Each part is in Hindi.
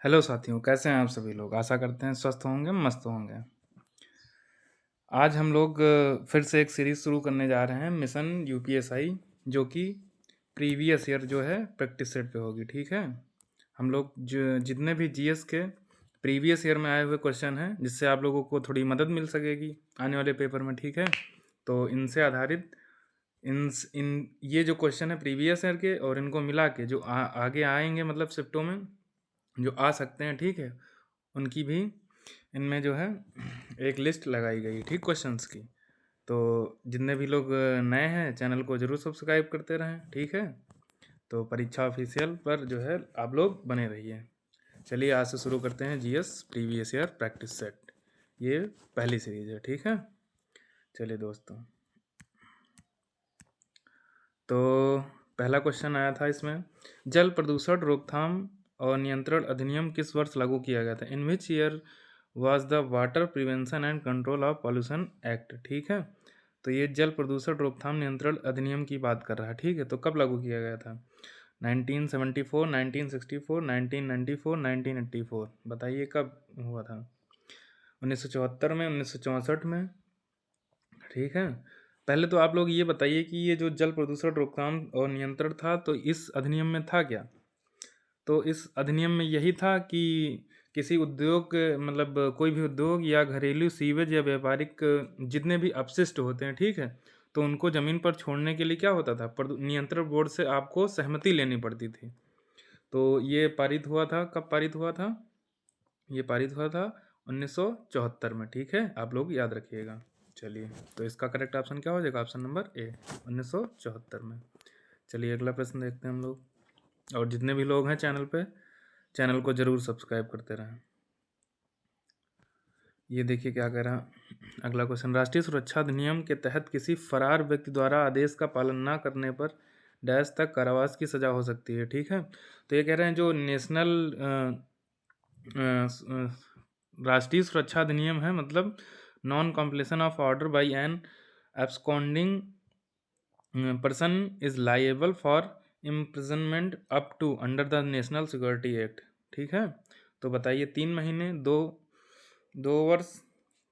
हेलो साथियों, कैसे हैं आप सभी लोग? आशा करते हैं स्वस्थ होंगे, मस्त होंगे। आज हम लोग फिर से एक सीरीज़ शुरू करने जा रहे हैं, मिशन यूपीएसआई, जो कि प्रीवियस ईयर जो है प्रैक्टिस सेट पे होगी, ठीक है? हम लोग जितने भी जीएस के प्रीवियस ईयर में आए हुए क्वेश्चन हैं, जिससे आप लोगों को थोड़ी मदद मिल सकेगी आने वाले पेपर में, ठीक है? तो इनसे आधारित इन ये जो क्वेश्चन है प्रीवियस ईयर के, और इनको मिला के जो आगे आएंगे, मतलब शिफ्टों में जो आ सकते हैं, ठीक है, उनकी भी इनमें जो है एक लिस्ट लगाई गई, ठीक, क्वेश्चंस की। तो जितने भी लोग नए हैं, चैनल को ज़रूर सब्सक्राइब करते रहें, ठीक है। तो परीक्षा ऑफिशियल पर जो है आप लोग बने रहिए। चलिए आज से शुरू करते हैं GS previous year practice set. ये पहली सीरीज है, ठीक है। चलिए दोस्तों, तो पहला क्वेश्चन आया था इसमें, जल प्रदूषण रोकथाम और नियंत्रण अधिनियम किस वर्ष लागू किया गया था? In which year was the water prevention and control of pollution act, ठीक है। तो ये जल प्रदूषण रोकथाम नियंत्रण अधिनियम की बात कर रहा है, ठीक है। तो कब लागू किया गया था? 1974, 1964, 1994, 1984। बताइए कब हुआ था? 1974 में, 1964 में, ठीक है। पहले तो आप लोग ये बताइए कि ये जो जल प्रदूषण रोकथाम और नियंत्रण था, तो इस अधिनियम में था क्या? तो इस अधिनियम में यही था कि किसी उद्योग, मतलब कोई भी उद्योग या घरेलू सीवेज या व्यापारिक जितने भी अपशिष्ट होते हैं, ठीक है, तो उनको ज़मीन पर छोड़ने के लिए क्या होता था, नियंत्रण बोर्ड से आपको सहमति लेनी पड़ती थी। तो ये पारित हुआ था, कब पारित हुआ था? ये पारित हुआ था 1974 में, ठीक है, आप लोग याद रखिएगा। चलिए, तो इसका करेक्ट ऑप्शन क्या हो जाएगा? ऑप्शन नंबर ए, 1974 में। चलिए अगला प्रश्न देखते हैं हम लोग। और जितने भी लोग हैं चैनल पे, चैनल को ज़रूर सब्सक्राइब करते रहें। ये देखिए क्या कह रहा है अगला क्वेश्चन, राष्ट्रीय सुरक्षा अधिनियम के तहत किसी फरार व्यक्ति द्वारा आदेश का पालन न करने पर डैश तक कारावास की सज़ा हो सकती है, ठीक है। तो ये कह रहे हैं जो नेशनल राष्ट्रीय सुरक्षा अधिनियम है, मतलब non completion of order by an absconding person is liable for imprisonment up to under the national security act, ठीक है। तो बताइए 3 महीने, 2 वर्ष,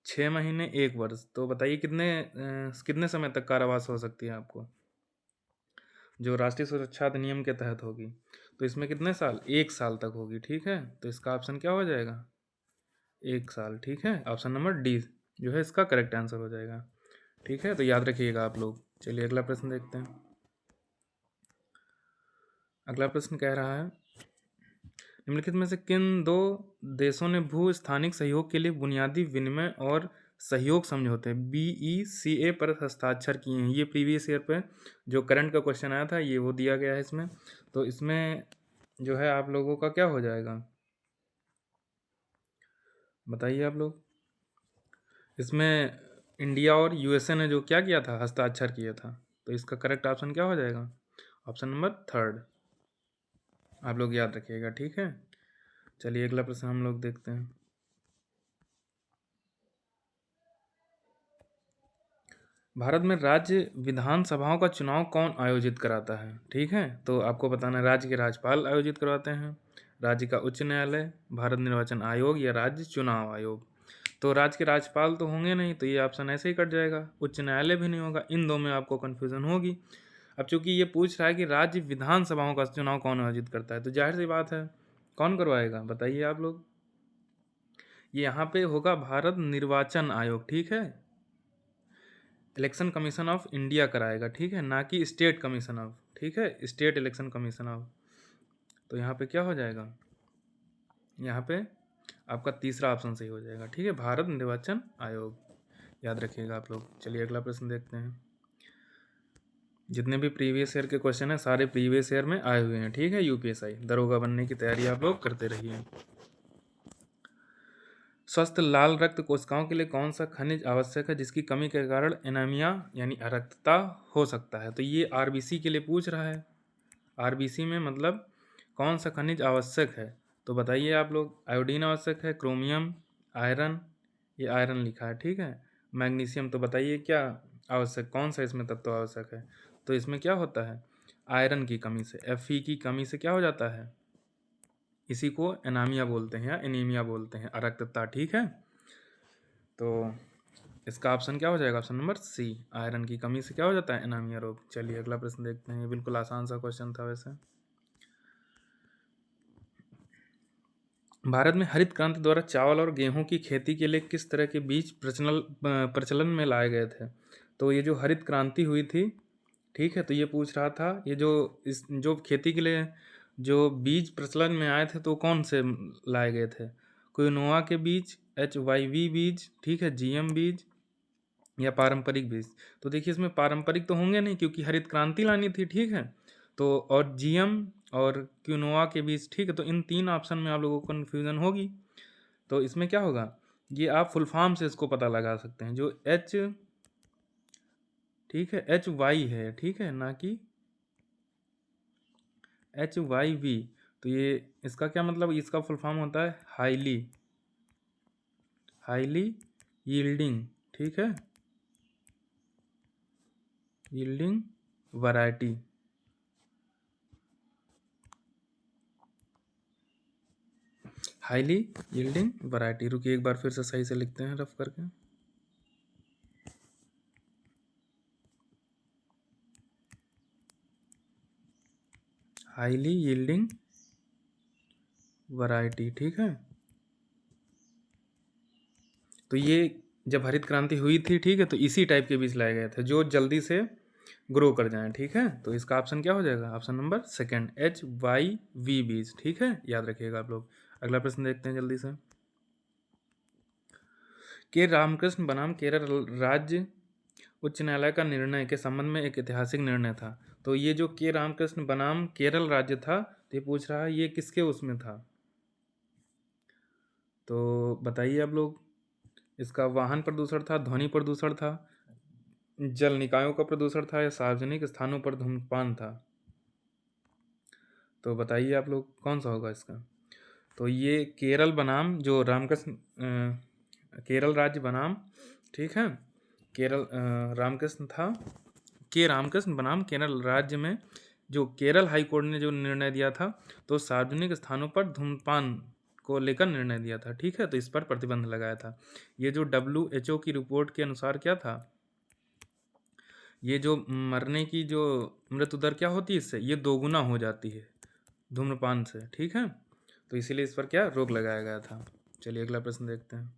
6 महीने, 1 वर्ष। तो बताइए कितने समय तक कारावास हो सकती है आपको, जो राष्ट्रीय सुरक्षा अधिनियम के तहत होगी। तो इसमें कितने साल? 1 साल तक होगी, ठीक है। तो इसका ऑप्शन क्या हो जाएगा? 1 साल, ठीक है। ऑप्शन नंबर डी जो है इसका करेक्ट आंसर हो जाएगा, ठीक है। तो याद रखिएगा आप लोग। चलिए अगला प्रश्न देखते हैं। अगला प्रश्न कह रहा है, निम्नलिखित में से किन दो देशों ने भू स्थानिक सहयोग के लिए बुनियादी विनिमय और सहयोग समझौते BECA पर हस्ताक्षर किए हैं? ये प्रीवियस ईयर पे जो करंट का क्वेश्चन आया था, ये वो दिया गया है इसमें। तो इसमें जो है आप लोगों का क्या हो जाएगा, बताइए आप लोग। इसमें इंडिया और यूएसए ने जो क्या किया था, हस्ताक्षर किया था। तो इसका करेक्ट ऑप्शन क्या हो जाएगा? ऑप्शन नंबर थर्ड, आप लोग याद रखिएगा, ठीक है। चलिए अगला प्रश्न हम लोग देखते हैं। भारत में राज्य विधानसभाओं का चुनाव कौन आयोजित कराता है? ठीक है, तो आपको बताना है, राज्य के राज्यपाल आयोजित करवाते हैं, राज्य का उच्च न्यायालय, भारत निर्वाचन आयोग या राज्य चुनाव आयोग। तो राज्य के राज्यपाल तो होंगे नहीं, तो ये ऑप्शन ऐसे ही कट जाएगा। उच्च न्यायालय भी नहीं होगा, इन दो में आपको कन्फ्यूजन होगी। अब चूंकि ये पूछ रहा है कि राज्य विधानसभाओं का चुनाव कौन आयोजित करता है, तो जाहिर सी बात है कौन करवाएगा, बताइए आप लोग। ये यहाँ पे होगा भारत निर्वाचन आयोग, ठीक है। इलेक्शन कमीशन ऑफ इंडिया कराएगा, ठीक है, ना कि स्टेट कमीशन ऑफ, ठीक है, स्टेट इलेक्शन कमीशन ऑफ। तो यहाँ पे क्या हो जाएगा, यहाँ पे आपका तीसरा ऑप्शन सही हो जाएगा, ठीक है, भारत निर्वाचन आयोग। याद रखिएगा आप लोग। चलिए अगला प्रश्न देखते हैं। जितने भी प्रीवियस ईयर के क्वेश्चन हैं, सारे प्रीवियस ईयर में आए हुए हैं, ठीक है। यूपीएसआई दरोगा बनने की तैयारी आप लोग करते रहिए। स्वस्थ लाल रक्त कोशिकाओं के लिए कौन सा खनिज आवश्यक है जिसकी कमी के कारण एनीमिया यानी अरक्तता हो सकता है? तो ये आरबीसी के लिए पूछ रहा है। आरबीसी में मतलब कौन सा खनिज आवश्यक है? तो बताइए आप लोग। आयोडीन आवश्यक है, क्रोमियम, आयरन, ये आयरन लिखा है, ठीक है, मैग्नीशियम। तो बताइए क्या आवश्यक, कौन सा इसमें तत्व आवश्यक है? तो इसमें क्या होता है, आयरन की कमी से, Fe की कमी से क्या हो जाता है, इसी को एनामिया बोलते हैं या एनीमिया बोलते हैं, अरक्तता। ठीक है, तो इसका ऑप्शन क्या हो जाएगा? ऑप्शन नंबर सी, आयरन की कमी से क्या हो जाता है? एनामिया रोग। चलिए अगला प्रश्न देखते हैं, ये बिल्कुल आसान सा क्वेश्चन था वैसे। भारत में हरित क्रांति द्वारा चावल और गेहूं की खेती के लिए किस तरह के बीज प्रचलन में लाए गए थे? तो ये जो हरित क्रांति हुई थी, ठीक है, तो ये पूछ रहा था, ये जो खेती के लिए जो बीज प्रचलन में आए थे तो कौन से लाए गए थे? क्विनोआ के बीज, HYV बीज, ठीक है, GM बीज या पारंपरिक बीज? तो देखिए इसमें पारंपरिक तो होंगे नहीं क्योंकि हरित क्रांति लानी थी, ठीक है, तो और GM और क्विनोआ के बीज, ठीक है, तो इन 3 ऑप्शन में आप लोगों को कन्फ्यूजन होगी। तो इसमें क्या होगा, ये आप फुल फॉर्म से इसको पता लगा सकते हैं, जो ठीक है, HY है, ठीक है, ना कि HYV। तो ये इसका क्या मतलब, इसका फुल फॉर्म होता है हाईली यील्डिंग, ठीक है, yielding variety. Highly yielding variety. रुकिए एक बार फिर से सही से लिखते हैं रफ करके। हाईली यील्डिंग वैरायटी, ठीक है। तो ये जब हरित क्रांति हुई थी, ठीक है, तो इसी टाइप के बीज लाए गए थे जो जल्दी से ग्रो कर जाएं, ठीक है। तो इसका ऑप्शन क्या हो जाएगा? ऑप्शन नंबर सेकंड, HYV बीज, ठीक है, याद रखिएगा आप लोग। अगला प्रश्न देखते हैं जल्दी से। के रामकृष्ण बनाम केरल राज्य उच्च न्यायालय का निर्णय के संबंध में एक ऐतिहासिक निर्णय था। तो ये जो के रामकृष्ण बनाम केरल राज्य था, तो ये पूछ रहा है ये किसके उसमें था? तो बताइए आप लोग। इसका वाहन प्रदूषण था, ध्वनि प्रदूषण था, जल निकायों का प्रदूषण था, या सार्वजनिक स्थानों पर धूम्रपान था? तो बताइए आप लोग कौन सा होगा इसका। तो ये केरल बनाम जो रामकृष्ण केरल राज्य बनाम, ठीक है, केरल रामकृष्ण था, के रामकृष्ण बनाम केरल राज्य में जो केरल हाई कोर्ट ने जो निर्णय दिया था, तो सार्वजनिक स्थानों पर धूम्रपान को लेकर निर्णय दिया था, ठीक है, तो इस पर प्रतिबंध लगाया था। ये जो WHO की रिपोर्ट के अनुसार क्या था, ये जो मरने की जो मृत्यु दर क्या होती है इससे, ये दोगुना हो जाती है धूम्रपान से, ठीक है, तो इसीलिए इस पर क्या रोक लगाया गया था। चलिए अगला प्रश्न देखते हैं।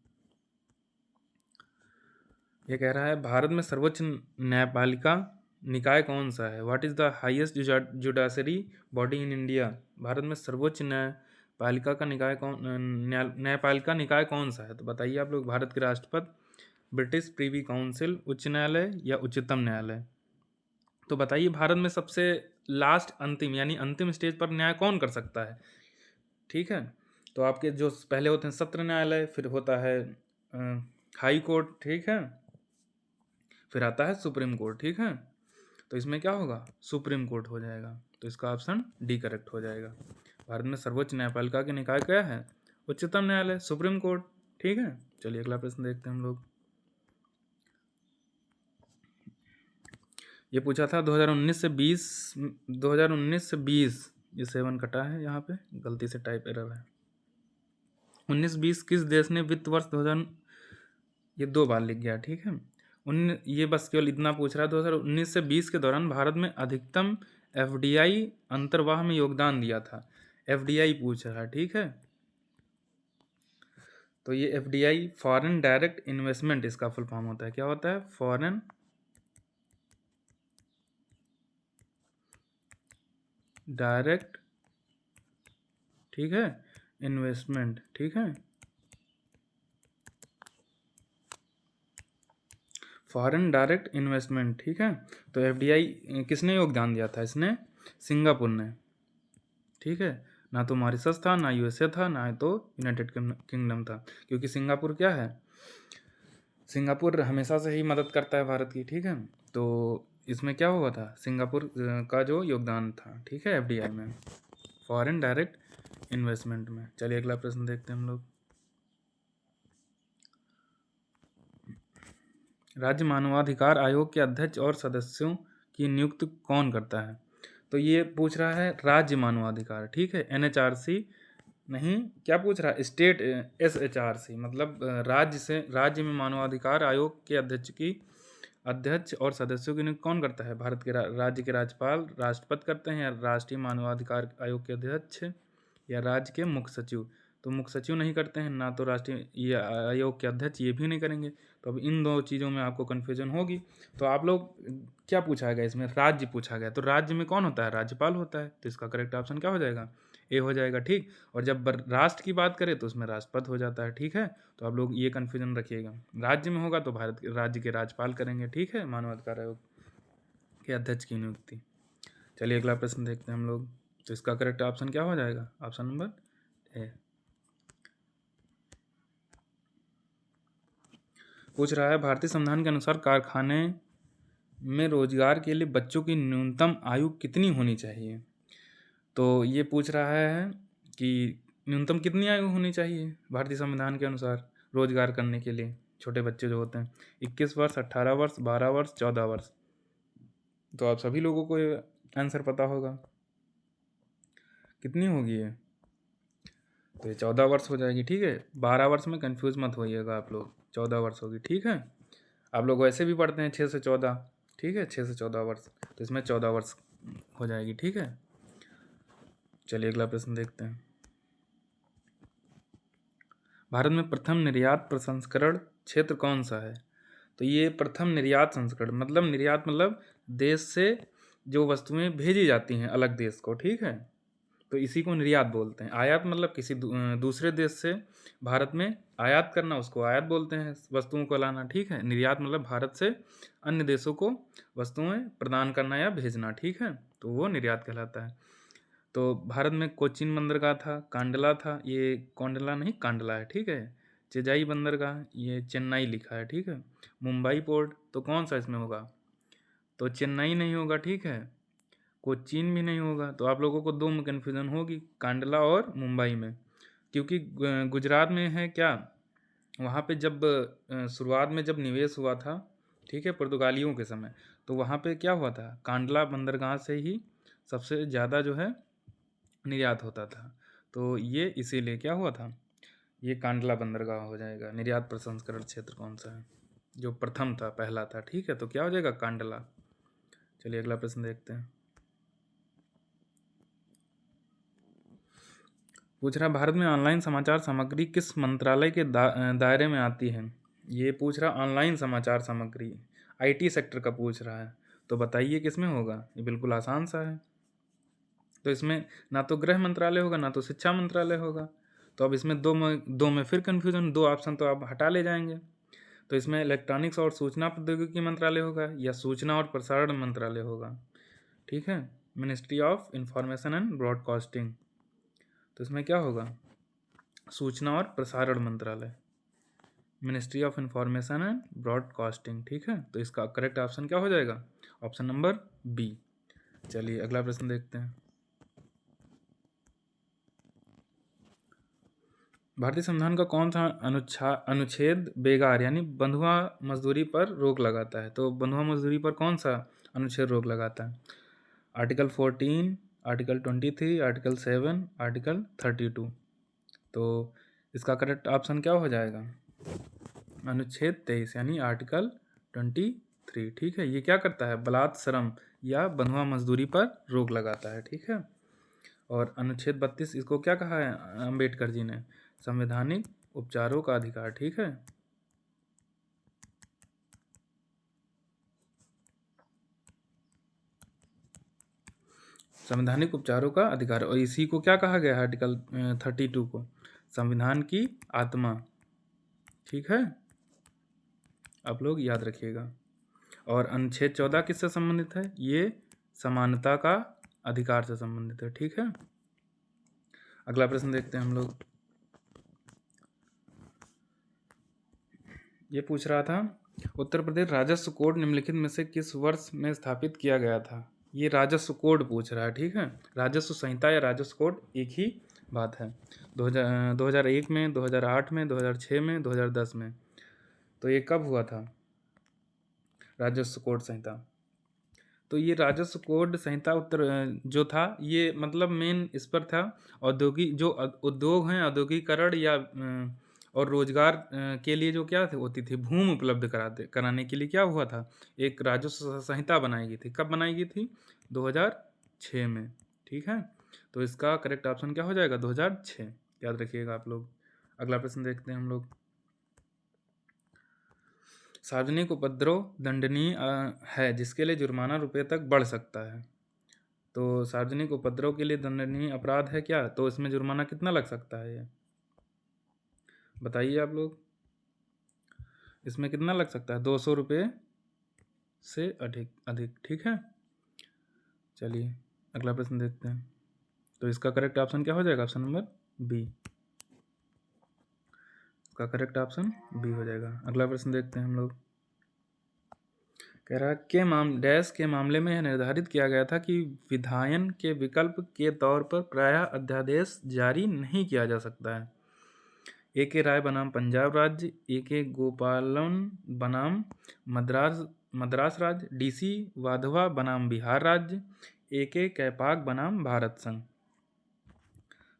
ये कह रहा है भारत में सर्वोच्च न्यायपालिका निकाय कौन सा है? What is the highest judiciary body in India? Bharat में सर्वोच्च न्यायपालिका का निकाय न्यायपालिका निकाय कौन सा है? तो बताइए आप लोग। भारत के राष्ट्रपति, ब्रिटिश प्रीवी काउंसिल, उच्च न्यायालय या उच्चतम न्यायालय? तो बताइए भारत में सबसे लास्ट अंतिम यानी अंतिम स्टेज पर न्याय कौन कर सकता है? ठीक है, तो आपके जो पहले होते हैं सत्र न्यायालय, फिर होता है हाई कोर्ट, ठीक है, फिर आता है सुप्रीम कोर्ट, ठीक है, तो इसमें क्या होगा? सुप्रीम कोर्ट हो जाएगा। तो इसका ऑप्शन डी करेक्ट हो जाएगा। भारत में सर्वोच्च न्यायपालिका के निकाय क्या है? उच्चतम न्यायालय, सुप्रीम कोर्ट, ठीक है। चलिए अगला प्रश्न देखते हैं हम लोग। ये पूछा था 2019 से 2020, ये 7 कटा है यहाँ पे, गलती से टाइप एरर है। 19-20 किस देश ने वित्त वर्ष 2000, ये 2 बार लिख गया, ठीक है। ये बस केवल इतना पूछ रहा है 2019 से 20 के दौरान भारत में अधिकतम FDI अंतर्वाह में योगदान दिया था। FDI पूछ रहा है, ठीक है। तो ये FDI फॉरेन डायरेक्ट इन्वेस्टमेंट, इसका फुल फॉर्म होता है, क्या होता है? फॉरेन डायरेक्ट, ठीक है, इन्वेस्टमेंट, ठीक है, फॉरेन डायरेक्ट इन्वेस्टमेंट, ठीक है। तो FDI किसने योगदान दिया था? इसने सिंगापुर ने, ठीक है, ना तो मॉरिशस था, ना USA था, ना तो यूनाइटेड किंगडम था, क्योंकि सिंगापुर क्या है, सिंगापुर हमेशा से ही मदद करता है भारत की, ठीक है। तो इसमें क्या हुआ था? सिंगापुर का जो योगदान था, ठीक है, FDI में, फॉरेन डायरेक्ट इन्वेस्टमेंट में। चलिए अगला प्रश्न देखते हैं हम लोग। राज्य मानवाधिकार आयोग के अध्यक्ष और सदस्यों की नियुक्ति कौन करता है? तो ये पूछ रहा है राज्य मानवाधिकार, ठीक है, NHRC नहीं, क्या पूछ रहा है? स्टेट SHRC मतलब राज्य में मानवाधिकार आयोग के अध्यक्ष और सदस्यों की नियुक्ति कौन करता है? भारत के राज्य के राज्यपाल, राष्ट्रपति करते हैं, या राष्ट्रीय मानवाधिकार आयोग के अध्यक्ष, या राज्य के मुख्य सचिव। तो मुख्य सचिव नहीं करते हैं, ना तो राष्ट्रीय ये आयोग के अध्यक्ष ये भी नहीं करेंगे। तो अब इन दो चीज़ों में आपको कन्फ्यूजन होगी। तो आप लोग क्या पूछा गया इसमें? राज्य पूछा गया। तो राज्य में कौन होता है? राज्यपाल होता है। तो इसका करेक्ट ऑप्शन क्या हो जाएगा? ए हो जाएगा, ठीक। और जब राष्ट्र की बात करें तो उसमें राष्ट्रपति हो जाता है, ठीक है। तो आप लोग ये कन्फ्यूजन रखिएगा। राज्य में होगा तो भारत के राज्य के राज्यपाल करेंगे, ठीक है, मानवाधिकार आयोग के अध्यक्ष की नियुक्ति। चलिए अगला प्रश्न देखते हैं हम लोग। तो इसका करेक्ट ऑप्शन क्या हो जाएगा? Option number A. पूछ रहा है भारतीय संविधान के अनुसार कारखाने में रोजगार के लिए बच्चों की न्यूनतम आयु कितनी होनी चाहिए? तो ये पूछ रहा है कि न्यूनतम कितनी आयु होनी चाहिए भारतीय संविधान के अनुसार रोजगार करने के लिए छोटे बच्चे जो होते हैं? 21 वर्ष, 18 वर्ष, 12 वर्ष, 14 वर्ष। तो आप सभी लोगों को ये आंसर पता होगा। कितनी होगी ये? तो ये 14 वर्ष हो जाएगी, ठीक है। 12 वर्ष में कंफ्यूज मत होइएगा आप लोग, 14 वर्ष होगी, ठीक है। आप लोग वैसे भी पढ़ते हैं 6 से 14, ठीक है, 6 से 14 वर्ष। तो इसमें 14 वर्ष हो जाएगी, ठीक है। चलिए अगला प्रश्न देखते हैं। भारत में प्रथम निर्यात प्रसंस्करण क्षेत्र कौन सा है? तो ये प्रथम निर्यात संस्करण निर्यात मतलब देश से जो वस्तुएं भेजी जाती हैं अलग देश को, ठीक है, तो इसी को निर्यात बोलते हैं। आयात मतलब किसी दूसरे देश से भारत में आयात करना, उसको आयात बोलते हैं, वस्तुओं को लाना, ठीक है। निर्यात मतलब भारत से अन्य देशों को वस्तुएं प्रदान करना या भेजना, ठीक है, तो वो निर्यात कहलाता है। तो भारत में कोचीन बंदरगाह था, कांडला था, ये कौंडला नहीं कांडला है, ठीक है। चेन्नई बंदरगाह, ये चेन्नई लिखा है, ठीक है। मुंबई पोर्ट, तो कौन सा इसमें होगा? तो चेन्नई नहीं होगा, ठीक है। कोचीन भी नहीं होगा। तो आप लोगों को दो में कन्फ्यूजन होगी, कांडला और मुंबई में, क्योंकि गुजरात में है क्या, वहाँ पे जब शुरुआत में जब निवेश हुआ था, ठीक है, पुर्तगालियों के समय, तो वहाँ पे क्या हुआ था, कांडला बंदरगाह से ही सबसे ज़्यादा जो है निर्यात होता था। तो ये इसीलिए क्या हुआ था, ये कांडला बंदरगाह हो जाएगा। निर्यात प्रसंस्करण क्षेत्र कौन सा है जो प्रथम था, पहला था, ठीक है, तो क्या हो जाएगा? कांडला। चलिए अगला प्रश्न देखते हैं। पूछ रहा भारत में ऑनलाइन समाचार सामग्री किस मंत्रालय के दायरे में आती है? ये पूछ रहा ऑनलाइन समाचार सामग्री IT सेक्टर का पूछ रहा है। तो बताइए किस में होगा? ये बिल्कुल आसान सा है। तो इसमें ना तो गृह मंत्रालय होगा, ना तो शिक्षा मंत्रालय होगा। तो अब इसमें दो में फिर कन्फ्यूजन, दो ऑप्शन तो आप हटा ले जाएंगे। तो इसमें इलेक्ट्रॉनिक्स और सूचना प्रौद्योगिकी मंत्रालय होगा, या सूचना और प्रसारण मंत्रालय होगा, ठीक है, ministry of information and broadcasting. तो इसमें क्या होगा? सूचना और प्रसारण मंत्रालय, ministry of information and broadcasting, ठीक है। तो इसका करेक्ट ऑप्शन क्या हो जाएगा? Option number B. चलिए अगला प्रश्न देखते हैं। भारतीय संविधान का कौन सा अनुच्छेद बेगार यानी बंधुआ मजदूरी पर रोक लगाता है? तो बंधुआ मजदूरी पर कौन सा अनुच्छेद रोक लगाता है? Article 14, article 23, article 7, article 32। तो इसका करेक्ट ऑप्शन क्या हो जाएगा? अनुच्छेद 23 यानी आर्टिकल 23, ठीक है। ये क्या करता है? बलात् श्रम या बंधुआ मजदूरी पर रोक लगाता है, ठीक है। और अनुच्छेद 32 इसको क्या कहा है अम्बेडकर जी ने? संवैधानिक उपचारों का अधिकार, ठीक है। संवैधानिक उपचारों का अधिकार, और इसी को क्या कहा गया है आर्टिकल 32 को? संविधान की आत्मा, ठीक है, आप लोग याद रखिएगा। और अनुच्छेद 14 किससे संबंधित है? ये समानता का अधिकार से संबंधित है, ठीक है। अगला प्रश्न देखते हैं हम लोग। ये पूछ रहा था उत्तर प्रदेश राजस्व कोड निम्नलिखित में से किस वर्ष में स्थापित किया गया था? ये राजस्व कोड पूछ रहा है, ठीक है। राजस्व संहिता या राजस्व कोड एक ही बात है। 2001 में, 2008 में, 2006 में, 2010 में। तो ये कब हुआ था राजस्व कोड संहिता? तो ये राजस्व कोड संहिता उत्तर जो था ये मतलब मेन इस पर था, औद्योगिक जो उद्योग हैं औद्योगिकरण या और रोजगार के लिए जो क्या होती थी भूमि उपलब्ध कराने के लिए क्या हुआ था, एक राजस्व संहिता बनाई गई थी। कब बनाई गई थी? 2006 में। ठीक है, तो इसका करेक्ट ऑप्शन क्या हो जाएगा? 2006, याद रखिएगा आप लोग। अगला प्रश्न देखते हैं हम लोग। सार्वजनिक उपद्रव दंडनीय है जिसके लिए जुर्माना रुपये तक बढ़ सकता है। तो सार्वजनिक उपद्रव के लिए दंडनीय अपराध है क्या? तो इसमें जुर्माना कितना लग सकता है ये बताइए आप लोग। इसमें कितना लग सकता है? 200 रुपये से अधिक अधिक। ठीक है, चलिए अगला प्रश्न देखते हैं। तो इसका करेक्ट ऑप्शन क्या हो जाएगा? Option number B. इसका करेक्ट ऑप्शन बी हो जाएगा। अगला प्रश्न देखते हैं हम लोग। कह रहा है डैश के मामले में यह निर्धारित किया गया था कि विधायन के विकल्प के तौर पर प्रायः अध्यादेश जारी नहीं किया जा सकता है। ए के राय बनाम पंजाब राज्य, ए के गोपालन बनाम मद्रास राज्य, डीसी वाधवा बनाम बिहार राज्य, ए के कैपाक बनाम भारत संघ।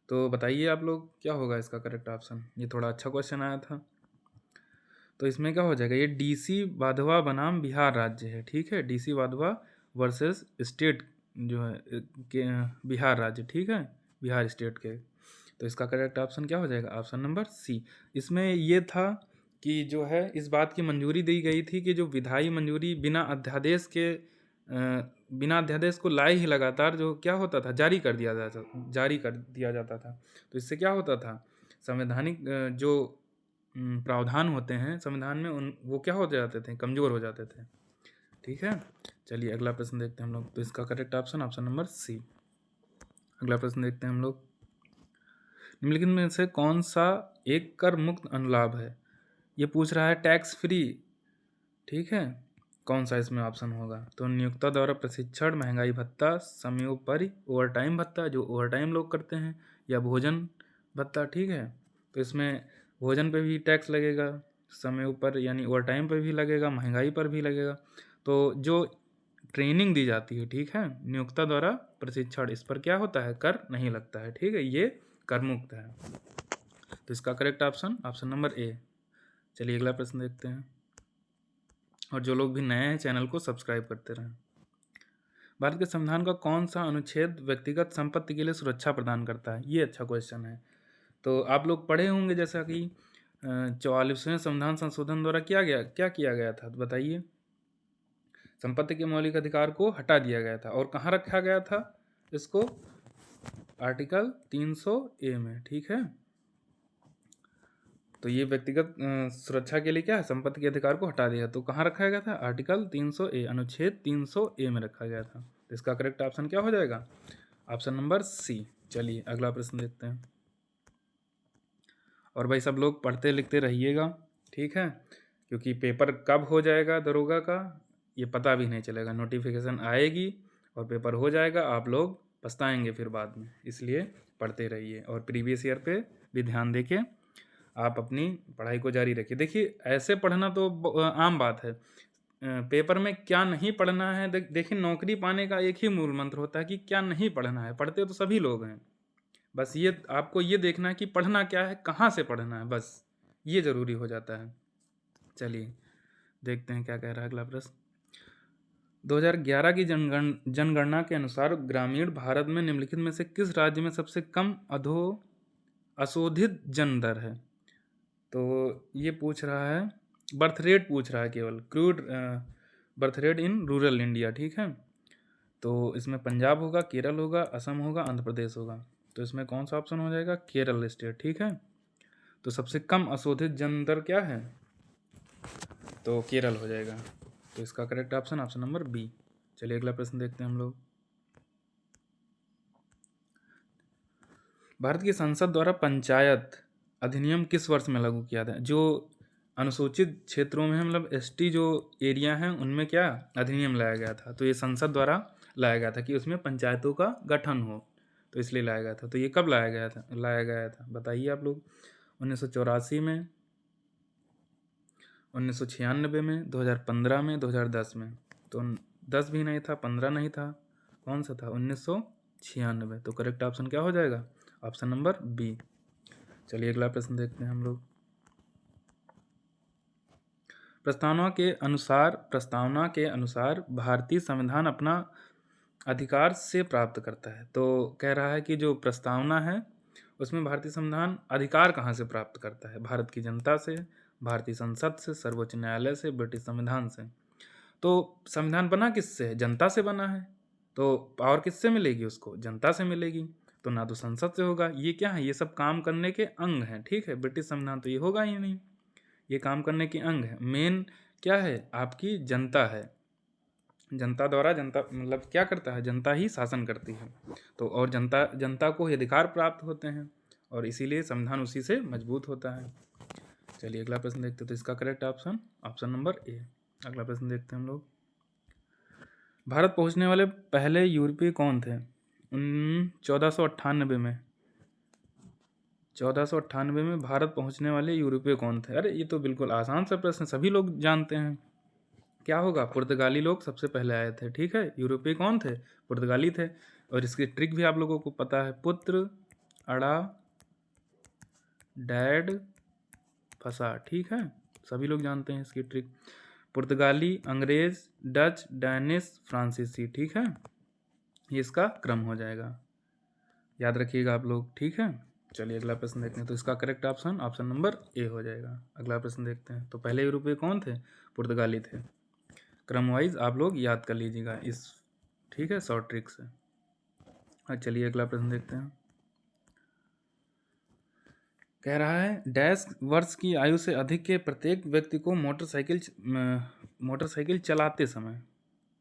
तो बताइए आप लोग क्या होगा इसका करेक्ट ऑप्शन। ये थोड़ा अच्छा क्वेश्चन आया था। तो इसमें क्या हो जाएगा? ये डीसी वाधवा बनाम बिहार राज्य है। ठीक है, डीसी वाधवा वर्सेस स्टेट जो है के बिहार राज्य। ठीक है, बिहार स्टेट के। तो इसका करेक्ट ऑप्शन क्या हो जाएगा? Option number C. इसमें ये था कि जो है इस बात की मंजूरी दी गई थी कि जो विधायी मंजूरी बिना अध्यादेश को लाए ही लगातार जो क्या होता था जारी कर दिया जाता था। तो इससे क्या होता था? संवैधानिक जो प्रावधान होते हैं संविधान में वो क्या हो जाते थे? कमज़ोर हो जाते थे। ठीक है, चलिए अगला प्रश्न देखते हैं हम लोग। तो इसका करेक्ट ऑप्शन नंबर सी। अगला प्रश्न देखते हैं हम लोग। निम्नलिखित में से कौन सा एक कर मुक्त अनुलाभ है? ये पूछ रहा है टैक्स फ्री। ठीक है, कौन सा इसमें ऑप्शन होगा? तो नियोक्ता द्वारा प्रशिक्षण, महंगाई भत्ता, समयोपरि ओवरटाइम भत्ता जो ओवरटाइम लोग करते हैं, या भोजन भत्ता। ठीक है, तो इसमें भोजन पे भी टैक्स लगेगा, समय ऊपर यानी ओवरटाइम पर भी लगेगा, महंगाई पर भी लगेगा। तो जो ट्रेनिंग दी जाती है, ठीक है, नियोक्ता द्वारा प्रशिक्षण, इस पर क्या होता है? कर नहीं लगता है। ठीक है, ये कर मुक्त है। तो इसका करेक्ट ऑप्शन नंबर ए। चलिए अगला प्रश्न देखते हैं। और जो लोग भी नए हैं चैनल को सब्सक्राइब करते रहें। भारत के संविधान का कौन सा अनुच्छेद व्यक्तिगत संपत्ति के लिए सुरक्षा प्रदान करता है? ये अच्छा क्वेश्चन है। तो आप लोग पढ़े होंगे जैसा कि 44वें संविधान संशोधन द्वारा क्या किया गया था? तो बताइए। संपत्ति के मौलिक अधिकार को हटा दिया गया था और कहाँ रखा गया था इसको? आर्टिकल 300A में। ठीक है, तो ये व्यक्तिगत सुरक्षा के लिए क्या है? संपत्ति के अधिकार को हटा दिया। तो कहाँ रखा गया था? आर्टिकल 300A, अनुच्छेद 300A में रखा गया था। तो इसका करेक्ट ऑप्शन क्या हो जाएगा? Option number C. चलिए अगला प्रश्न देखते हैं। और भाई सब लोग पढ़ते लिखते रहिएगा, ठीक है, क्योंकि पेपर कब हो जाएगा दरोगा का ये पता भी नहीं चलेगा। नोटिफिकेशन आएगी और पेपर हो जाएगा, आप लोग पछताएंगे फिर बाद में। इसलिए पढ़ते रहिए और प्रीवियस ईयर पे भी ध्यान देके आप अपनी पढ़ाई को जारी रखिए। देखिए ऐसे पढ़ना तो आम बात है, पेपर में क्या नहीं पढ़ना है। देखिए नौकरी पाने का एक ही मूल मंत्र होता है कि क्या नहीं पढ़ना है। पढ़ते तो सभी लोग हैं, बस ये आपको ये देखना है कि पढ़ना क्या है, कहाँ से पढ़ना है, बस ये ज़रूरी हो जाता है। चलिए देखते हैं क्या कह रहा है अगला प्रश्न। 2011 की जनगणना के अनुसार ग्रामीण भारत में निम्नलिखित में से किस राज्य में सबसे कम अशोधित जन्म दर है? तो ये पूछ रहा है, बर्थ रेट पूछ रहा है, केवल crude birth rate in rural India. ठीक है, तो इसमें पंजाब होगा, केरल होगा, असम होगा, आंध्र प्रदेश होगा। तो इसमें कौन सा ऑप्शन हो जाएगा? केरल स्टेट। ठीक है, तो सबसे कम अशोधित जन्म दर क्या है? तो केरल हो जाएगा। तो इसका करेक्ट ऑप्शन नंबर बी। चलिए अगला प्रश्न देखते हैं हम लोग। भारत की संसद द्वारा पंचायत अधिनियम किस वर्ष में लागू किया था? जो अनुसूचित क्षेत्रों में मतलब एसटी जो एरिया हैं उनमें क्या अधिनियम लाया गया था? तो ये संसद द्वारा लाया गया था कि उसमें पंचायतों का गठन हो, तो इसलिए लाया गया था। तो ये कब लाया गया था बताइए आप लोग। 1984 में, 1996 में, 2015 में, 2010 में। तो 10 भी नहीं था, 15 नहीं था, कौन सा था? 1996। तो करेक्ट ऑप्शन क्या हो जाएगा? Option number B. चलिए अगला प्रश्न देखते हैं हम लोग। प्रस्तावना के अनुसार भारतीय संविधान अपना अधिकार से प्राप्त करता है। तो कह रहा है कि जो प्रस्तावना है उसमें भारतीय संविधान अधिकार कहाँ से प्राप्त करता है? भारत की जनता से, भारतीय संसद से, सर्वोच्च न्यायालय से, ब्रिटिश संविधान से। तो संविधान बना किससे है? जनता से बना है। तो पावर किससे मिलेगी उसको? जनता से मिलेगी। तो ना तो संसद से होगा। ये क्या है? ये सब काम करने के अंग हैं, ठीक है। ब्रिटिश संविधान तो ये होगा ही नहीं, ये काम करने के अंग है। मेन क्या है? आपकी जनता है। जनता द्वारा, जनता मतलब क्या करता है? जनता ही शासन करती है। तो और जनता को ही अधिकार प्राप्त होते हैं और इसीलिए संविधान उसी से मजबूत होता है। चलिए अगला प्रश्न देखते हैं। तो इसका correct option option number A. अगला प्रश्न देखते हैं हम लोग। भारत पहुंचने वाले पहले यूरोपीय कौन थे? 1498 में। 1498 में भारत पहुंचने वाले यूरोपीय कौन थे? अरे ये तो बिल्कुल आसान सा प्रश्न, सभी लोग जानते हैं। क्या होगा? पुर्तगाली लोग सबसे पहले आए थे, ठीक है। यूरोपीय कौन थे? पुर्तगाली थे। और इसकी ट्रिक भी आप लोगों को पता है। पुत्र अड़ा डैड फंसा, ठीक है। सभी लोग जानते हैं इसकी ट्रिक। पुर्तगाली, अंग्रेज, डच, डैनिश, फ्रांसीसी, ठीक है। ये इसका क्रम हो जाएगा, याद रखिएगा आप लोग, ठीक है। चलिए अगला प्रश्न देखते हैं। तो इसका correct option option number A हो जाएगा। अगला प्रश्न देखते हैं। तो पहले यूरोपीय कौन थे? पुर्तगाली थे। क्रम वाइज आप लोग याद कर लीजिएगा इस, ठीक है, शॉर्ट ट्रिक से। हाँ चलिए अगला प्रश्न देखते हैं। कह रहा है डैश वर्ष की आयु से अधिक के प्रत्येक व्यक्ति को मोटरसाइकिल चलाते समय,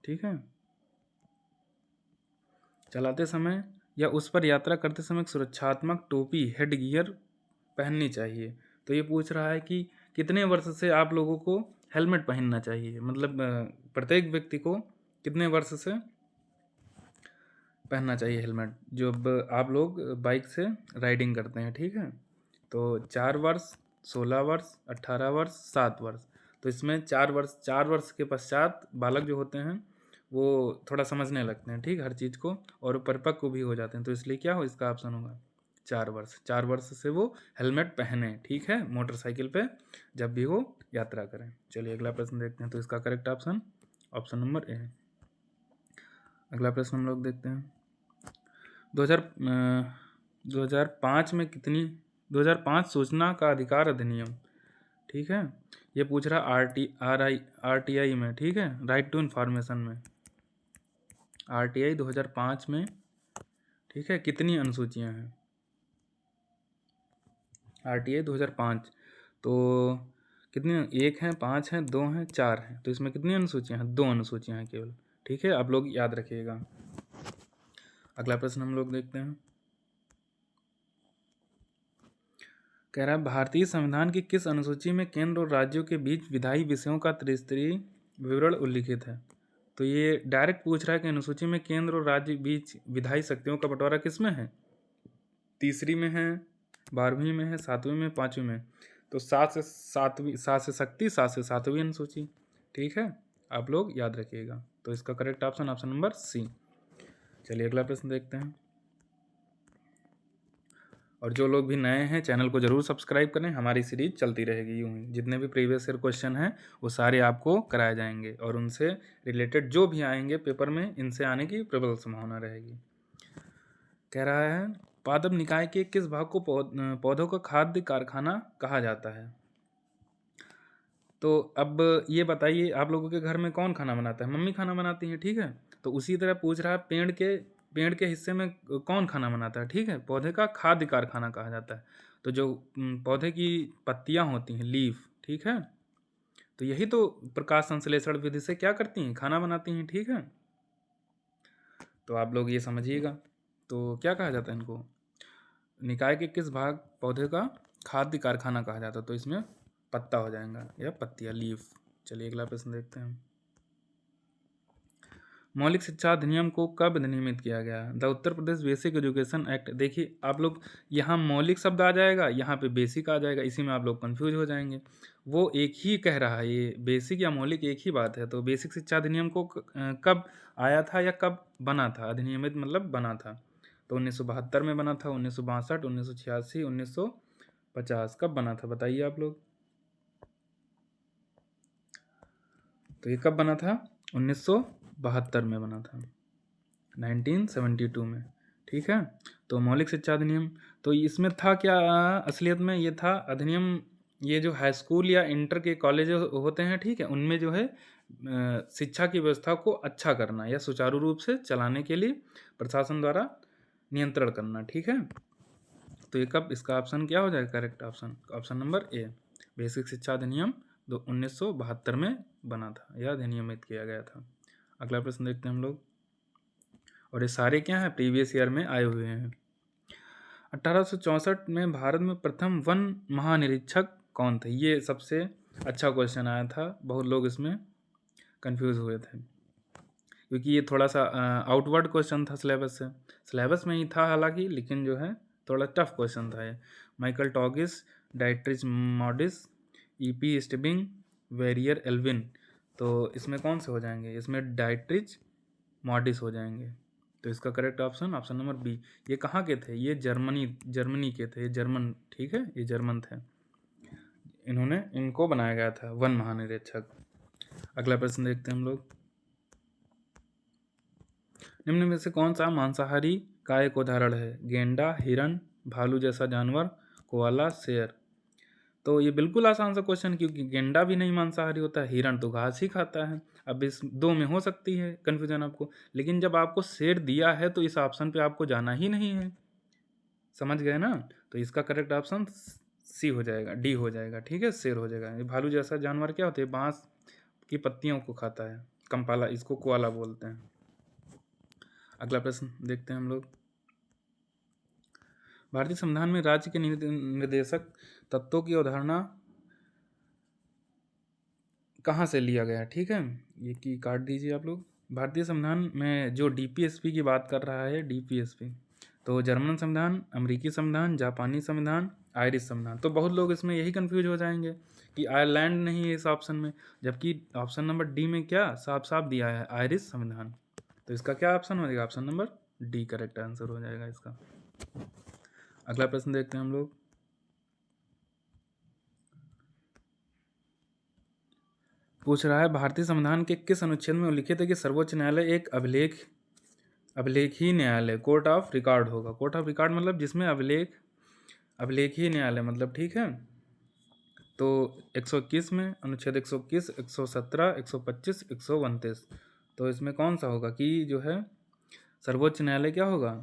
ठीक है, चलाते समय या उस पर यात्रा करते समय एक सुरक्षात्मक टोपी हेड गियर पहननी चाहिए। तो ये पूछ रहा है कि कितने वर्ष से आप लोगों को हेलमेट पहनना चाहिए, मतलब प्रत्येक व्यक्ति को कितने वर्ष से पहनना चाहिए हेलमेट जब आप लोग बाइक से राइडिंग करते हैं, ठीक है। तो 4 वर्ष, 16 वर्ष, 18 वर्ष, 7 वर्ष। तो इसमें 4 वर्ष के पश्चात बालक जो होते हैं वो थोड़ा समझने लगते हैं, ठीक, हर चीज़ को, और परिपक्व भी हो जाते हैं। तो इसलिए क्या हो, इसका ऑप्शन होगा 4 वर्ष। 4 वर्ष से वो हेलमेट पहने, ठीक है, मोटरसाइकिल पे जब भी वो यात्रा करें। चलिए अगला प्रश्न देखते हैं। तो इसका correct option option number A है। अगला प्रश्न हम लोग देखते हैं। 2005 में 2005 सूचना का अधिकार अधिनियम, ठीक है, ये पूछ रहा आरटीआई में, ठीक है, राइट टू इन्फॉर्मेशन में। आरटीआई 2005 में, ठीक है, कितनी अनुसूचियां हैं? आरटीआई 2005 तो कितनी? 1 है, 5 हैं, 2 हैं, 4 हैं। तो इसमें कितनी अनुसूचियां हैं? 2 अनुसूचियां हैं केवल, ठीक है। आप लोग याद रखिएगा। अगला प्रश्न हम लोग देखते हैं। कह रहा है भारतीय संविधान की किस अनुसूची में केंद्र और राज्यों के बीच विधायी विषयों का त्रिस्तरीय विवरण उल्लिखित है? तो ये डायरेक्ट पूछ रहा है कि अनुसूची में केंद्र और राज्य बीच विधायी शक्तियों का बंटवारा किस में है? तीसरी में है, 12वीं में है, 7वीं में, 5वीं में। तो 7 से शक्ति, 7 से 7वीं अनुसूची, ठीक है। आप लोग याद रखिएगा। तो इसका correct option option number C. चलिए अगला प्रश्न देखते हैं। और जो लोग भी नए हैं चैनल को ज़रूर सब्सक्राइब करें, हमारी सीरीज चलती रहेगी यूँ ही। जितने भी प्रीवियस ईयर क्वेश्चन हैं वो सारे आपको कराए जाएंगे और उनसे रिलेटेड जो भी आएंगे पेपर में, इनसे आने की प्रबल संभावना रहेगी। कह रहा है पादप निकाय के किस भाग को पौधों का खाद्य कारखाना कहा जाता है? तो अब ये बताइए, आप लोगों के घर में कौन खाना बनाता है? मम्मी खाना बनाती है, ठीक है। तो उसी तरह पूछ रहा है पेड़ के हिस्से में कौन खाना बनाता है, ठीक है। पौधे का खाद्य कारखाना कहा जाता है। तो जो पौधे की पत्तियां होती हैं, लीफ, ठीक है, तो यही तो प्रकाश संश्लेषण विधि से क्या करती हैं? खाना बनाती हैं, ठीक है। तो आप लोग ये समझिएगा। तो क्या कहा जाता है इनको? निकाय के किस भाग पौधे का खाद्य कारखाना कहा जाता है? तो इसमें पत्ता हो जाएगा या पत्तियां, लीफ। चलिए अगला प्रश्न देखते हैं। मौलिक शिक्षा अधिनियम को कब अधिनियमित किया गया? The Uttar Pradesh basic education act. देखिए आप लोग यहाँ मौलिक शब्द आ जाएगा, यहाँ पे बेसिक आ जाएगा, इसी में आप लोग कंफ्यूज हो जाएंगे। वो एक ही कह रहा है, ये बेसिक या मौलिक एक ही बात है। तो बेसिक शिक्षा अधिनियम को कब आया था या कब बना था? अधिनियमित मतलब बना था। तो 1972 में बना था, 1962, 1986, 1950। कब बना था बताइए आप लोग। तो ये कब बना था? 1972 में बना था, 1972 में। ठीक है। तो मौलिक शिक्षा अधिनियम, तो इसमें था क्या असलियत में? ये था अधिनियम, ये जो हाई स्कूल या इंटर के कॉलेज होते हैं, ठीक है, उनमें जो है शिक्षा की व्यवस्था को अच्छा करना या सुचारू रूप से चलाने के लिए प्रशासन द्वारा नियंत्रण करना। ठीक है। तो ये कब, इसका ऑप्शन क्या हो जाएगा correct option? Option number A, basic शिक्षा अधिनियम 1972 में बना था या अधिनियमित किया गया था। अगला प्रश्न देखते हैं हम लोग, और ये सारे क्या हैं? प्रीवियस ईयर में आए हुए हैं। 1864 में भारत में प्रथम वन महानिरीक्षक कौन थे? ये सबसे अच्छा क्वेश्चन आया था, बहुत लोग इसमें कंफ्यूज हुए थे क्योंकि ये थोड़ा सा आउटवर्ड क्वेश्चन था सिलेबस से। सिलेबस में ही था हालांकि, लेकिन जो है थोड़ा टफ क्वेश्चन था ये। Michael Toggis, Dietrich Modis, EP Stebbing, Verrier Elwin. तो इसमें कौन से हो जाएंगे? इसमें डाइट्रिच मॉडिस हो जाएंगे। तो इसका correct option option number B. ये कहाँ के थे? ये जर्मनी के थे, ये जर्मन, ठीक है, ये जर्मन थे। इन्होंने, इनको बनाया गया था वन महानिरीक्षक। अगला प्रश्न देखते हैं हम लोग, निम्न में से कौन सा मांसाहारी का एक उदाहरण है? गेंडा, हिरन, भालू जैसा जानवर, कोआला, शेर। तो ये बिल्कुल आसान सा क्वेश्चन, क्योंकि गेंडा भी नहीं मांसाहारी होता है, हिरन तो घास ही खाता है। अब इस दो में हो सकती है कन्फ्यूजन आपको, लेकिन जब आपको शेर दिया है तो इस ऑप्शन पे आपको जाना ही नहीं है। समझ गए ना? तो इसका करेक्ट ऑप्शन सी हो जाएगा, डी हो जाएगा। ठीक है, शेर हो जाएगा। ये भालू जैसा जानवर क्या होता है? बांस की पत्तियों को खाता है, कंपाला, इसको कोआला बोलते हैं। अगला प्रश्न देखते हैं हम लोग, भारतीय संविधान में राज्य के निर्देशक तत्वों की अवधारणा कहाँ से लिया गया? ठीक है, ये की काट दीजिए आप लोग। भारतीय संविधान में जो डीपीएसपी की बात कर रहा है, डीपीएसपी, तो जर्मन संविधान, अमेरिकी संविधान, जापानी संविधान, आयरिश संविधान। तो बहुत लोग इसमें यही कंफ्यूज हो जाएंगे कि आयरलैंड नहीं है इस ऑप्शन में, जबकि ऑप्शन नंबर डी में क्या साफ साफ दिया है? आयरिश संविधान। तो इसका क्या ऑप्शन हो जाएगा? Option number D correct answer हो जाएगा इसका। अगला प्रश्न देखते हैं हम लोग, पूछ रहा है भारतीय संविधान के किस अनुच्छेद में उल्लिखित है कि सर्वोच्च न्यायालय एक अभिलेखी न्यायालय, कोर्ट ऑफ रिकॉर्ड होगा? कोर्ट ऑफ रिकॉर्ड मतलब जिसमें अभिलेखी न्यायालय मतलब, ठीक है। तो 121 में, अनुच्छेद 121, 117, 125, 129। तो इसमें कौन सा होगा कि जो है सर्वोच्च न्यायालय क्या होगा?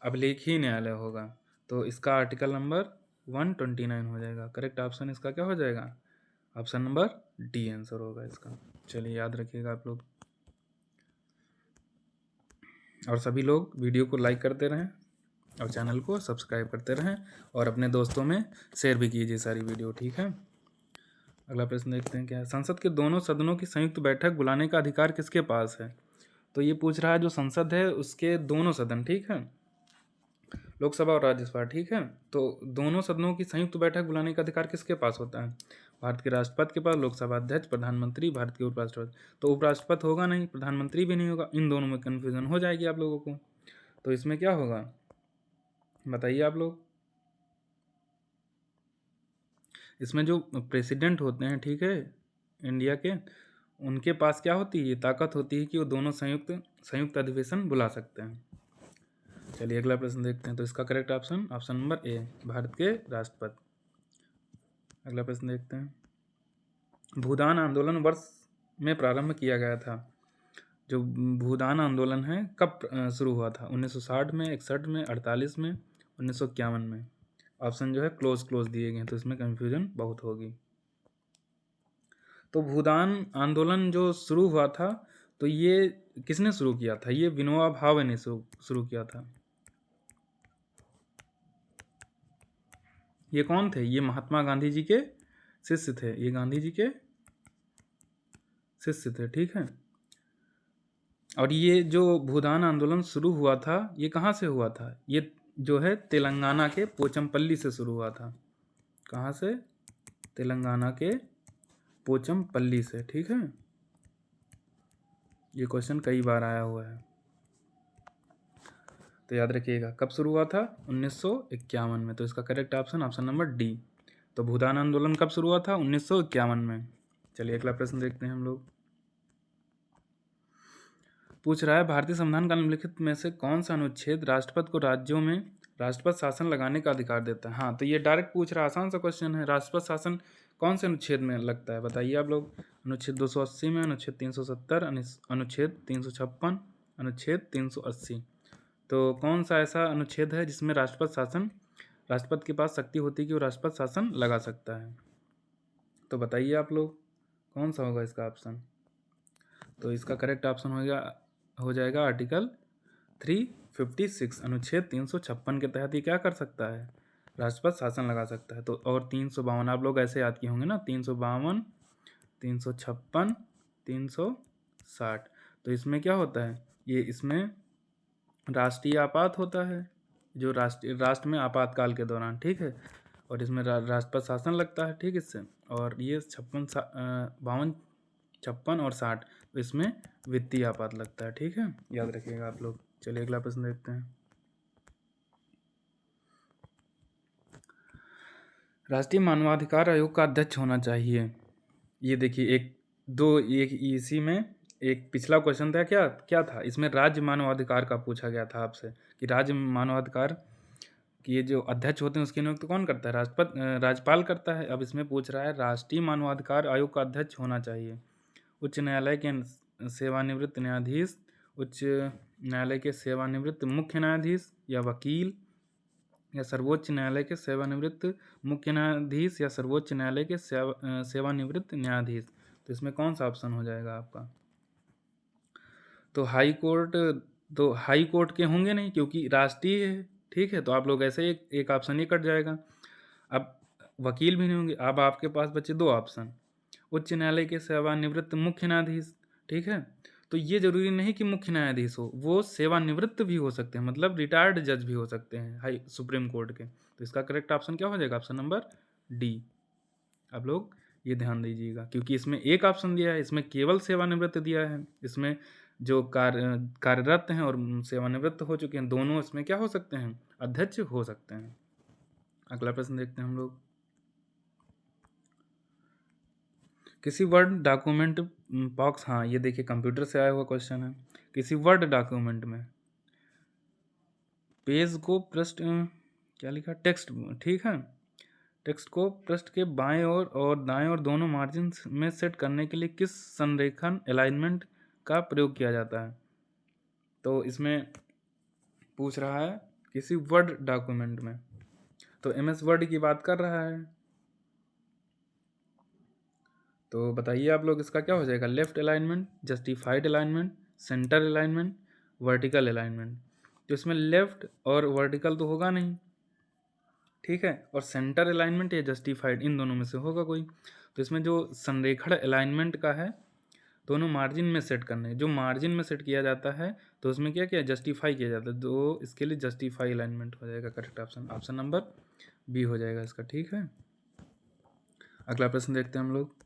अभिलेखी न्यायालय होगा। तो इसका आर्टिकल नंबर 129 हो जाएगा। करेक्ट ऑप्शन इसका क्या हो जाएगा? ऑप्शन नंबर डी आंसर होगा इसका। चलिए याद रखिएगा आप लोग, और सभी लोग वीडियो को लाइक करते रहें और चैनल को सब्सक्राइब करते रहें, और अपने दोस्तों में शेयर भी कीजिए सारी वीडियो। ठीक है। अगला प्रश्न देखते हैं क्या है, संसद के दोनों सदनों की संयुक्त बैठक बुलाने का अधिकार किसके पास है? तो ये पूछ रहा है जो संसद है उसके दोनों सदन, ठीक है, लोकसभा और राज्यसभा, ठीक है, तो दोनों सदनों की संयुक्त बैठक बुलाने का अधिकार किसके पास होता है? भारत के राष्ट्रपति के पास, लोकसभा अध्यक्ष, प्रधानमंत्री, भारत के उपराष्ट्रपति। तो उपराष्ट्रपति होगा नहीं, प्रधानमंत्री भी नहीं होगा, इन दोनों में कन्फ्यूजन हो जाएगी आप लोगों को। तो इसमें क्या होगा बताइए आप लोग। इसमें जो प्रेसिडेंट होते हैं, ठीक है, इंडिया के, उनके पास क्या होती है? ये ताकत होती है कि वो दोनों संयुक्त अधिवेशन बुला सकते हैं। चलिए अगला प्रश्न देखते हैं। तो इसका correct option option number A, Bharat के राष्ट्रपति। अगला प्रश्न देखते हैं, भूदान आंदोलन वर्ष में प्रारंभ किया गया था। जो भूदान आंदोलन है कब शुरू हुआ था? 1960 में, 61 में, 48 में, 1951 में। ऑप्शन जो है क्लोज दिए गए हैं, तो इसमें कन्फ्यूजन बहुत होगी। तो भूदान आंदोलन जो शुरू हुआ था, तो ये किसने शुरू किया था? ये विनोबा भावे ने शुरू किया था। ये कौन थे? ये महात्मा गांधी जी के शिष्य थे, ये गांधी जी के शिष्य थे, ठीक है। और ये जो भूदान आंदोलन शुरू हुआ था, ये कहाँ से हुआ था? ये जो है तेलंगाना के पोचमपल्ली से शुरू हुआ था। कहाँ से? तेलंगाना के पोचमपल्ली से। ठीक है, ये क्वेश्चन कई बार आया हुआ है, तो याद रखिएगा। कब शुरू हुआ था? 1951 में। तो इसका करेक्ट ऑप्शन नंबर डी। तो भूदान आंदोलन कब शुरू हुआ था? 1951 में। चलिए अगला प्रश्न देखते हैं हम लोग। पूछ रहा है, भारतीय संविधान का निम्नलिखित में से कौन सा अनुच्छेद राष्ट्रपति को राज्यों में राष्ट्रपति शासन लगाने का अधिकार देता है? हाँ, तो ये डायरेक्ट पूछ रहा है, आसान सा क्वेश्चन है। राष्ट्रपति शासन कौन से अनुच्छेद में लगता है बताइए आप लोग? अनुच्छेद 280 में, अनुच्छेद 370, अनुच्छेद 356, अनुच्छेद 380। तो कौन सा ऐसा अनुच्छेद है जिसमें राष्ट्रपति के पास शक्ति होती है कि वो राष्ट्रपति शासन लगा सकता है? तो बताइए आप लोग, कौन सा होगा इसका ऑप्शन? तो इसका करेक्ट ऑप्शन हो जाएगा आर्टिकल 356, अनुच्छेद 356 के तहत ये क्या कर सकता है? राष्ट्रपति शासन लगा सकता है। तो और 352 आप लोग ऐसे याद किए होंगे ना, 352, 356, 360। तो इसमें क्या होता है? ये इसमें राष्ट्रीय आपात होता है, जो राष्ट्र में आपातकाल के दौरान, ठीक है। और इसमें राष्ट्रपति शासन लगता है, ठीक, इससे। और ये 52, 56 और 60, तो इसमें वित्तीय आपात लगता है, ठीक है, याद रखिएगा आप लोग। चलिए अगला प्रश्न देखते हैं। राष्ट्रीय मानवाधिकार आयोग का अध्यक्ष होना चाहिए। ये देखिए, एक इसी में एक पिछला क्वेश्चन था, क्या क्या था इसमें? राज्य मानवाधिकार का पूछा गया था आपसे कि राज्य मानवाधिकार कि ये जो अध्यक्ष होते हैं उसकी नियुक्ति कौन करता है? राज्यपाल करता है। अब इसमें पूछ रहा है, राष्ट्रीय मानवाधिकार आयोग का अध्यक्ष होना चाहिए उच्च न्यायालय के सेवानिवृत्त न्यायाधीश, उच्च न्यायालय के सेवानिवृत्त मुख्य न्यायाधीश, या वकील, या सर्वोच्च न्यायालय के सेवानिवृत्त मुख्य न्यायाधीश, या सर्वोच्च न्यायालय के सेवानिवृत्त न्यायाधीश। तो इसमें कौन सा ऑप्शन हो जाएगा आपका? तो हाई कोर्ट के होंगे नहीं, क्योंकि राष्ट्रीय है, ठीक है। तो आप लोग ऐसे एक ऑप्शन ही कट जाएगा। अब वकील भी नहीं होंगे। अब आपके पास बचे दो ऑप्शन, उच्च न्यायालय के सेवानिवृत्त मुख्य न्यायाधीश, ठीक है। तो ये जरूरी नहीं कि मुख्य न्यायाधीश हो, वो सेवानिवृत्त भी हो सकते हैं, मतलब रिटायर्ड जज भी हो सकते हैं हाई सुप्रीम कोर्ट के। तो इसका करेक्ट ऑप्शन क्या हो जाएगा? Option number D. आप लोग ये ध्यान दीजिएगा, क्योंकि इसमें एक ऑप्शन दिया है, इसमें केवल सेवानिवृत्त दिया है। इसमें जो कार्यरत हैं और सेवानिवृत्त हो चुके हैं, दोनों इसमें क्या हो सकते हैं? अध्यक्ष हो सकते हैं। अगला प्रश्न देखते हैं हम लोग। किसी वर्ड डॉक्यूमेंट पॉक्स, हाँ ये देखिए कंप्यूटर से आया हुआ क्वेश्चन है। किसी वर्ड डॉक्यूमेंट में पेज को पृष्ठ क्या लिखा? टेक्स्ट, ठीक है। टेक्स्ट को पृष्ठ के बाएं और दाएं और दोनों मार्जिन में सेट करने के लिए किस संरेखन अलाइनमेंट का प्रयोग किया जाता है? तो इसमें पूछ रहा है किसी वर्ड डॉक्यूमेंट में, तो एमएस वर्ड की बात कर रहा है। तो बताइए आप लोग, इसका क्या हो जाएगा? Left alignment, justified alignment, centre alignment, vertical alignment. तो इसमें लेफ्ट और वर्टिकल तो होगा नहीं, ठीक है। और सेंटर अलाइनमेंट या जस्टिफाइड, इन दोनों में से होगा कोई। तो इसमें जो संरेखण अलाइनमेंट का है, दोनों मार्जिन में सेट करने, जो मार्जिन में सेट किया जाता है, तो उसमें क्या किया? जस्टिफाई किया जाता है। तो इसके लिए जस्टिफाई अलाइनमेंट हो जाएगा करेक्ट ऑप्शन नंबर बी हो जाएगा इसका, ठीक है। अगला प्रश्न देखते हैं हम लोग।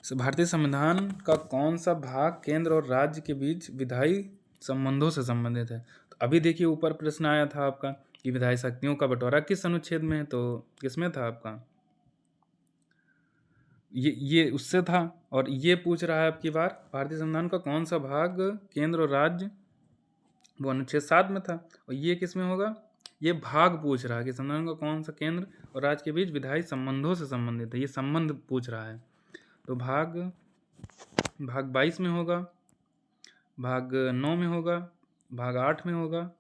भारतीय संविधान का कौन सा भाग केंद्र और राज्य के बीच विधायी संबंधों से संबंधित है? तो अभी देखिए ऊपर प्रश्न आया था आपका कि विधायी शक्तियों का बंटवारा किस अनुच्छेद में है, तो किसमें था आपका? ये उससे था। और ये पूछ रहा है आपकी बार, भारतीय संविधान का कौन सा भाग केंद्र और राज्य, वो अनुच्छेद 7 में था। और ये किस में होगा? ये भाग पूछ रहा है कि संविधान का कौन सा केंद्र और राज्य के बीच विधायी संबंधों से संबंधित है, ये संबंध पूछ रहा है। तो भाग 22 में होगा, भाग 9 में होगा, भाग 8 में होगा।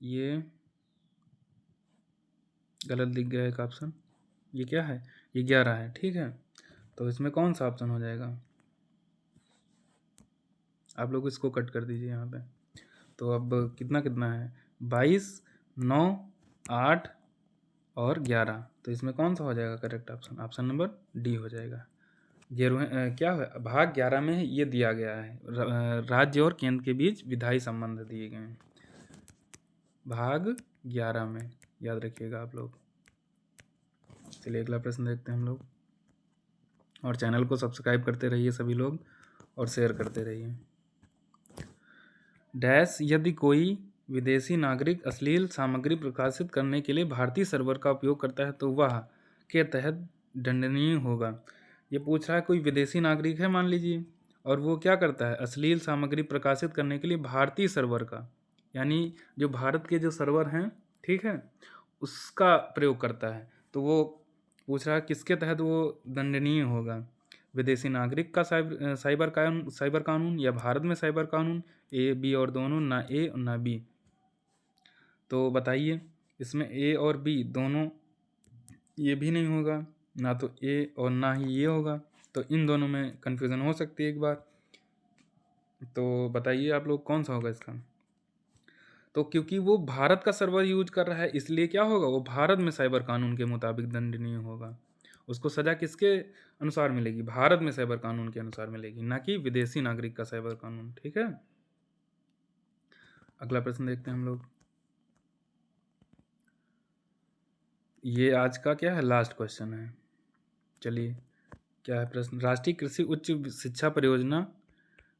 ये गलत दिख गया एक ऑप्शन, ये क्या है? ये 11 है, ठीक है। तो इसमें कौन सा ऑप्शन हो जाएगा? आप लोग इसको कट कर दीजिए यहाँ पे। तो अब कितना कितना है? 22, 9, 8 और 11। तो इसमें कौन सा हो जाएगा correct option? Option number D हो जाएगा। क्या है भाग 11 में ये दिया गया है, राज्य और केंद्र के बीच विधायी संबंध दिए गए हैं। भाग 11 में याद रखिएगा आप लोग। चलिए अगला प्रश्न देखते हैं हम लोग, और चैनल को सब्सक्राइब करते रहिए सभी लोग और शेयर करते रहिए। डैश यदि कोई विदेशी नागरिक अश्लील सामग्री प्रकाशित करने के लिए भारतीय सर्वर का उपयोग करता है तो वह के तहत दंडनीय होगा। ये पूछ रहा है कोई विदेशी नागरिक है मान लीजिए, और वो क्या करता है, अश्लील सामग्री प्रकाशित करने के लिए भारतीय सर्वर का, यानी जो भारत के जो सर्वर हैं, ठीक है, उसका प्रयोग करता है, तो वो पूछ रहा है किसके तहत वो दंडनीय होगा। विदेशी नागरिक का साइबर कानून या भारत में साइबर कानून, ए बी और दोनों, ना ए और ना बी। तो बताइए, इसमें ए और बी दोनों, ये भी नहीं होगा, ना तो ए और ना ही ये होगा, तो इन दोनों में कन्फ्यूज़न हो सकती है एक बार। तो बताइए आप लोग कौन सा होगा इसका। तो क्योंकि वो भारत का सर्वर यूज कर रहा है इसलिए क्या होगा, वो भारत में साइबर कानून के मुताबिक दंडनीय होगा। उसको सज़ा किसके अनुसार मिलेगी, भारत में साइबर कानून के अनुसार मिलेगी, ना कि विदेशी नागरिक का साइबर कानून। ठीक है, अगला प्रश्न देखते हैं हम लोग। ये आज का क्या है, लास्ट क्वेश्चन है। चलिए क्या है प्रश्न, राष्ट्रीय कृषि उच्च शिक्षा परियोजना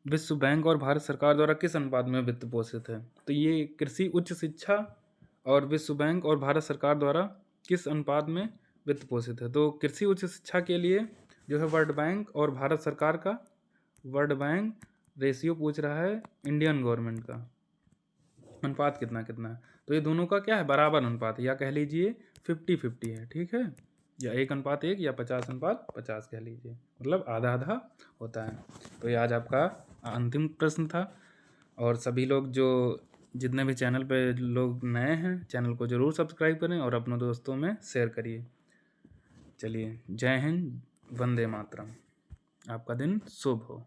विश्व बैंक और भारत सरकार द्वारा किस अनुपात में वित्त पोषित है। तो ये कृषि उच्च शिक्षा और विश्व बैंक और भारत सरकार द्वारा किस अनुपात में वित्त पोषित है। तो कृषि उच्च शिक्षा के लिए जो है वर्ल्ड बैंक और भारत सरकार का, वर्ल्ड बैंक रेशियो पूछ रहा है इंडियन गवर्नमेंट का, अनुपात कितना कितना है। तो ये दोनों का क्या है, बराबर अनुपात है, या कह लीजिए 50-50 है। ठीक है, या 1:1 या 50:50 कह लीजिए, मतलब आधा आधा होता है। तो ये आज आपका अंतिम प्रश्न था। और सभी लोग जो जितने भी चैनल पे लोग नए हैं, चैनल को ज़रूर सब्सक्राइब करें और अपने दोस्तों में शेयर करिए। चलिए, जय हिंद, वंदे मातरम। आपका दिन शुभ हो।